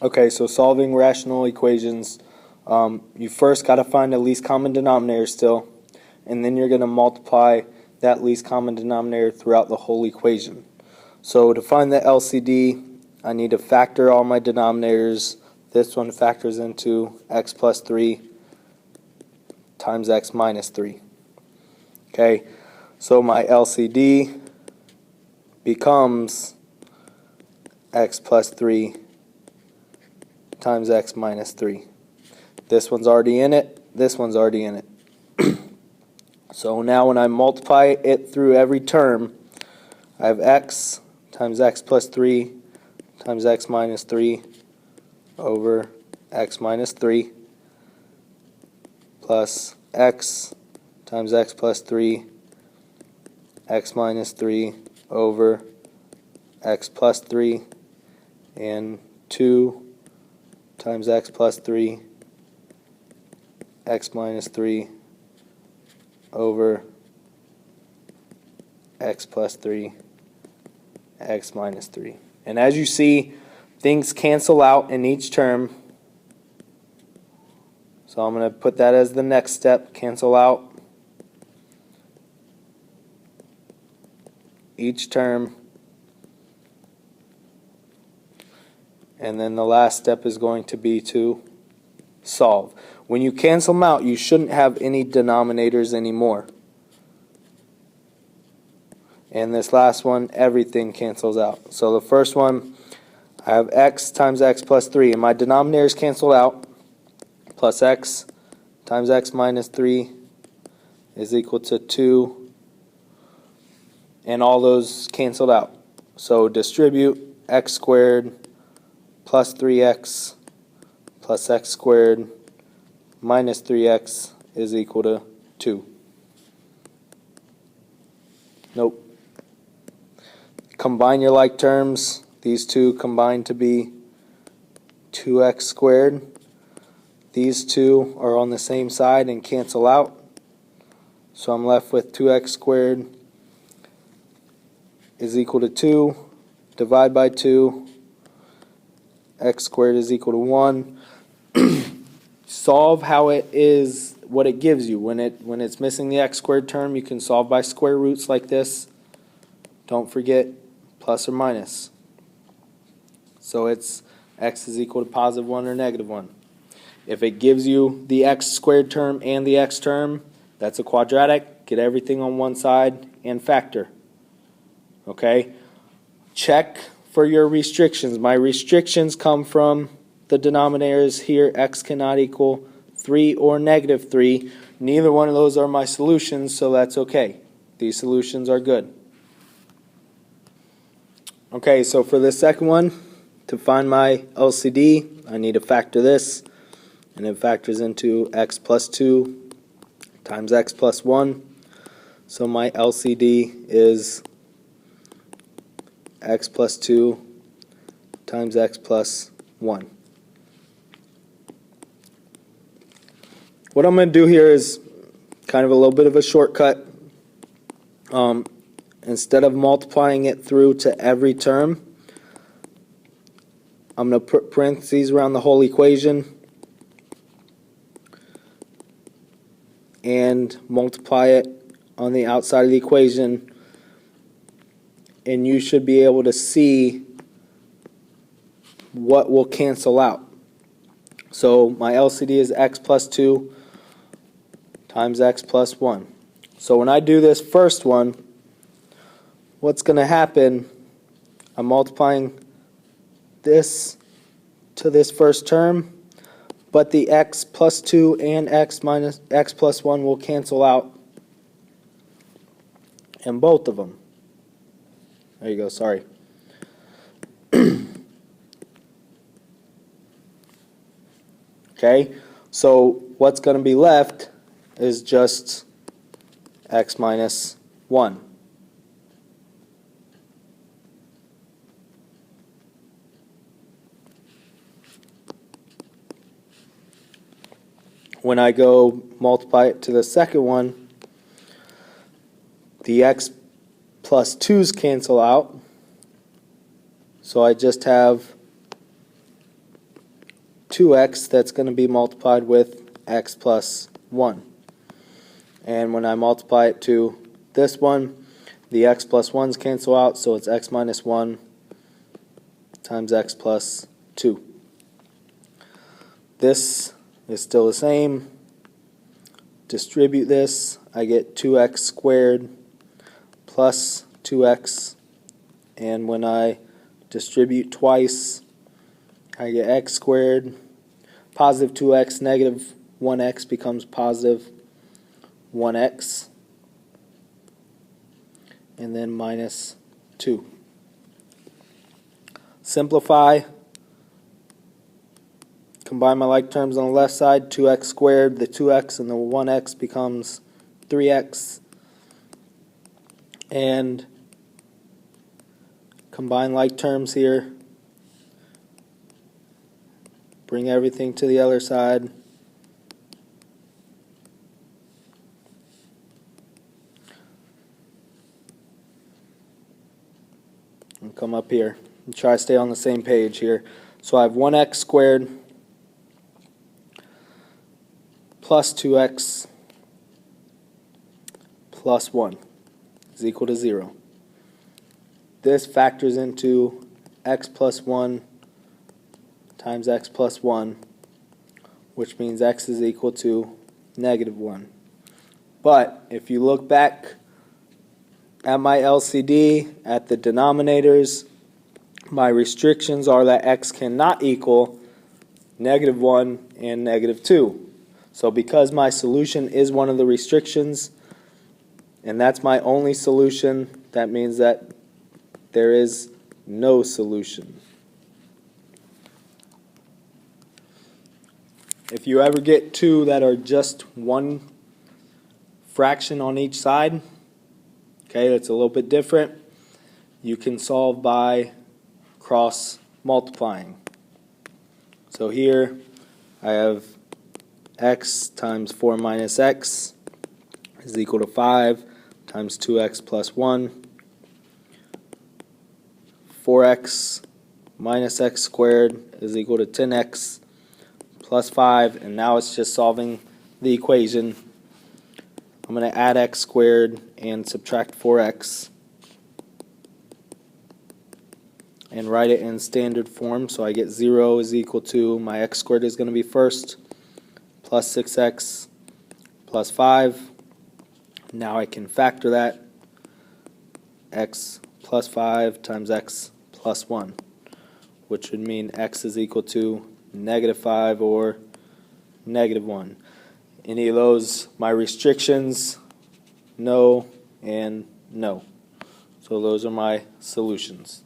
Okay, so solving rational equations, you first got to find the least common denominator still, and then you're going to multiply that least common denominator throughout the whole equation. So to find the LCD, I need to factor all my denominators. This one factors into x plus 3 times x minus 3. Okay, so my LCD becomes x plus 3 times x minus 3. This one's already in it, this one's already in it. So now when I multiply it through every term, I have x times x plus 3 times x minus 3 over x minus 3 plus x times x plus 3 x minus 3 over x plus 3 and 2 times x plus 3 x minus 3 over x plus 3 x minus 3. And as you see, things cancel out in each term. So I'm going to put that as the next step, cancel out each term. And then the last step is going to be to solve. When you cancel them out, you shouldn't have any denominators anymore. And this last one, everything cancels out. So the first one, I have x times x plus 3, and my denominators canceled out. Plus x times x minus 3 is equal to 2. And all those canceled out. So distribute x squared plus 3x plus x squared minus 3x is equal to 2. Nope. Combine your like terms. These two combine to be 2x squared. These two are on the same side and cancel out. So I'm left with 2x squared is equal to 2. Divide by 2. X squared is equal to 1. Solve how it is, what it gives you. When it's missing the x squared term, you can solve by square roots like this. Don't forget plus or minus. So it's x is equal to positive 1 or negative 1. If it gives you the x squared term and the x term, that's a quadratic. Get everything on one side and factor. Okay? Check for your restrictions. My restrictions come from the denominators here. X cannot equal 3 or negative 3. Neither one of those are my solutions, so that's okay. These solutions are good. Okay, so for the second one, to find my LCD, I need to factor this, and it factors into x plus 2 times x plus 1. So my LCD is x plus 2 times x plus 1. What I'm going to do here is kind of a little bit of a shortcut. Instead of multiplying it through to every term, I'm going to put parentheses around the whole equation and multiply it on the outside of the equation, and you should be able to see what will cancel out. So my LCD is x plus 2 times x plus 1. So when I do this first one, what's going to happen, I'm multiplying this to this first term, but the x plus 2 and x minus x plus 1 will cancel out in both of them. There you go, sorry. Okay, so what's going to be left is just x minus 1. When I go multiply it to the second one, the x plus 2's cancel out. So I just have 2x that's going to be multiplied with x plus 1. And when I multiply it to this one, the x plus 1's cancel out, so it's x minus 1 times x plus 2. This is still the same. Distribute this, I get 2x squared plus 2x, and when I distribute twice, I get x squared. Positive 2x, negative 1x becomes positive 1x, and then minus 2. Simplify. Combine my like terms on the left side. 2x squared, the 2x and the 1x becomes 3x. And combine like terms here. Bring everything to the other side. And come up here and try to stay on the same page here. So I have 1x squared plus 2x plus 1 is equal to 0. This factors into x plus 1 times x plus 1, which means x is equal to negative 1. But if you look back at my LCD, at the denominators, my restrictions are that x cannot equal negative 1 and negative 2. So because my solution is one of the restrictions, and that's my only solution, that means that there is no solution. If you ever get two that are just one fraction on each side, okay, that's a little bit different, you can solve by cross multiplying. So here I have x times 4 minus x is equal to 5 times 2x plus 1. 4x minus x squared is equal to 10x plus 5, and now it's just solving the equation. I'm going to add x squared and subtract 4x and write it in standard form, so I get 0 is equal to, my x squared is going to be first, plus 6x plus 5. Now I can factor that, x plus 5 times x plus 1, which would mean x is equal to negative 5 or negative 1. Any of those, my restrictions, no and no. So those are my solutions.